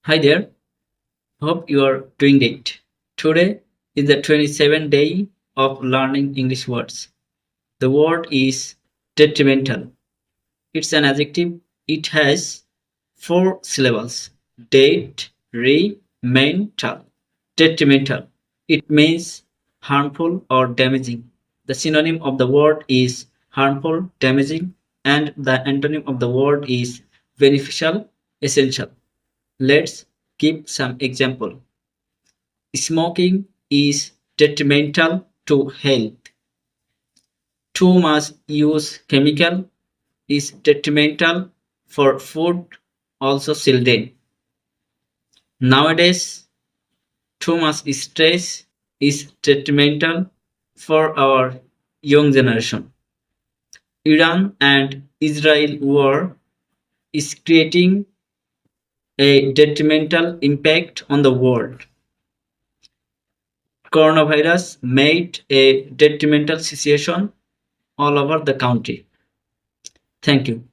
Hi there, hope you are doing great. Today is the 27th day of learning English words. The word is detrimental. It's an adjective. It has four syllables. Detrimental. Detrimental. It means harmful or damaging. The synonym of the word is harmful, damaging, and the antonym of the word is beneficial, essential. Let's give some example. Smoking is detrimental to health. Too much use chemical is detrimental for food, also children. Nowadays, too much stress is detrimental for our young generation. Iran and Israel war is creating a detrimental impact on the world. Coronavirus made a detrimental situation all over the country. Thank you.